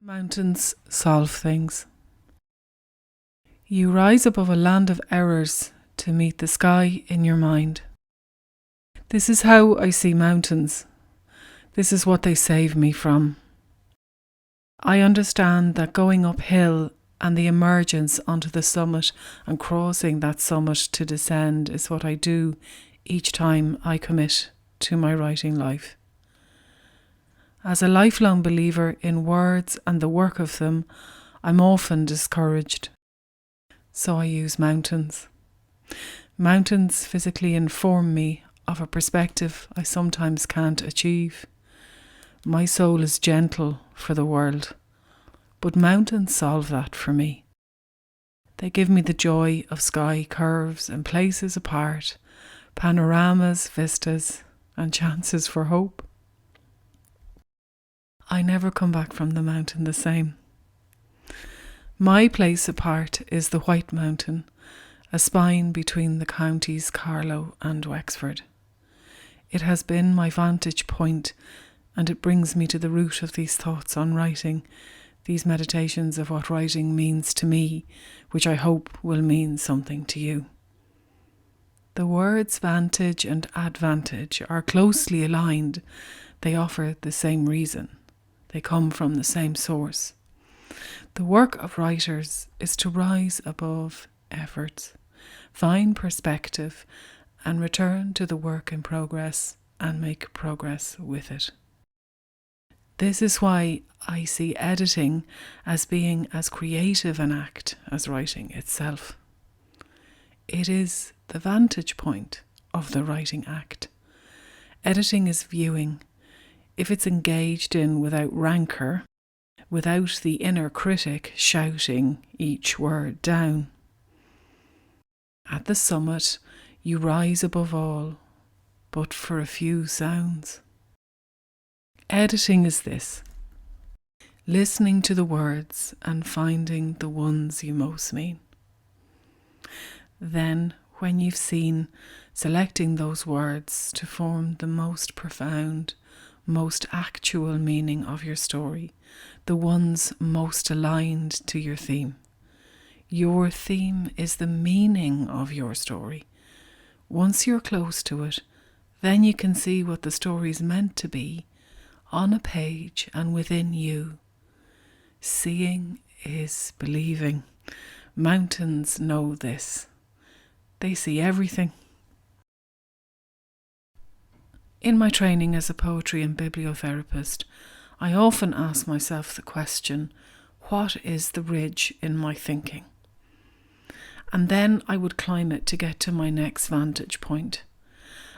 Mountains solve things. You rise above a land of errors to meet the sky in your mind. This is how I see mountains. This is what they save me from. I understand that going uphill and the emergence onto the summit and crossing that summit to descend is what I do each time I commit to my writing life. As a lifelong believer in words and the work of them, I'm often discouraged. So I use mountains. Mountains physically inform me of a perspective I sometimes can't achieve. My soul is gentle for the world, but mountains solve that for me. They give me the joy of sky curves and places apart, panoramas, vistas, and chances for hope. I never come back from the mountain the same. My place apart is the White Mountain, a spine between the counties Carlow and Wexford. It has been my vantage point, and it brings me to the root of these thoughts on writing, these meditations of what writing means to me, which I hope will mean something to you. The words vantage and advantage are closely aligned. They offer the same reason. They come from the same source. The work of writers is to rise above efforts, find perspective, and return to the work in progress and make progress with it. This is why I see editing as being as creative an act as writing itself. It is the vantage point of the writing act. Editing is viewing. If it's engaged in without rancour, without the inner critic shouting each word down. At the summit, you rise above all, but for a few sounds. Editing is this: listening to the words and finding the ones you most mean. Then, when you've seen, selecting those words to form the most profound, most actual meaning of your story, the ones most aligned to your theme. Your theme is the meaning of your story. Once you're close to it, then you can see what the story's meant to be on a page and within you. Seeing is believing. Mountains know this. They see everything. In my training as a poetry and bibliotherapist, I often ask myself the question, what is the ridge in my thinking? And then I would climb it to get to my next vantage point.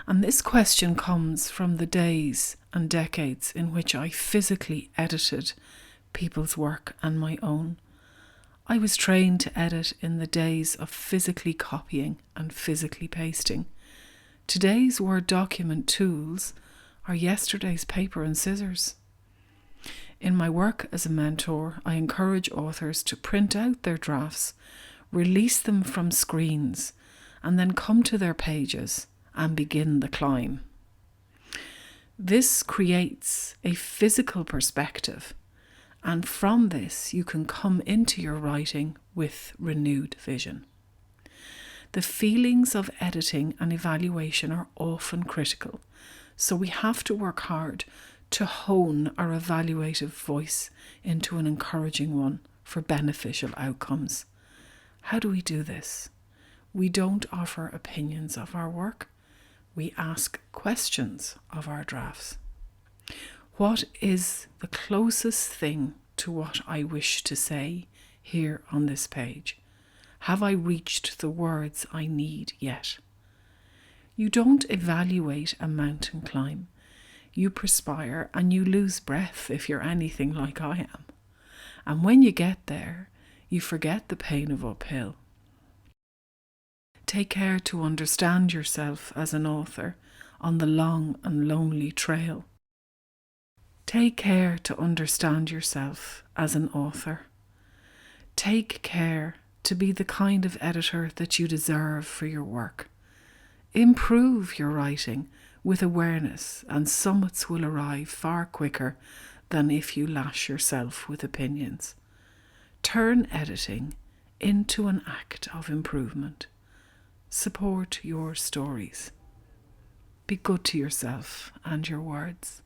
And this question comes from the days and decades in which I physically edited people's work and my own. I was trained to edit in the days of physically copying and physically pasting. Today's Word document tools are yesterday's paper and scissors. In my work as a mentor, I encourage authors to print out their drafts, release them from screens, and then come to their pages and begin the climb. This creates a physical perspective, and from this you can come into your writing with renewed vision. The feelings of editing and evaluation are often critical, so we have to work hard to hone our evaluative voice into an encouraging one for beneficial outcomes. How do we do this? We don't offer opinions of our work. We ask questions of our drafts. What is the closest thing to what I wish to say here on this page? Have I reached the words I need yet? You don't evaluate a mountain climb. You perspire and you lose breath if you're anything like I am. And when you get there, you forget the pain of uphill. Take care to understand yourself as an author on the long and lonely trail. Take care to understand yourself as an author. Take care to be the kind of editor that you deserve for your work. Improve your writing with awareness, and summits will arrive far quicker than if you lash yourself with opinions. Turn editing into an act of improvement. Support your stories. Be good to yourself and your words.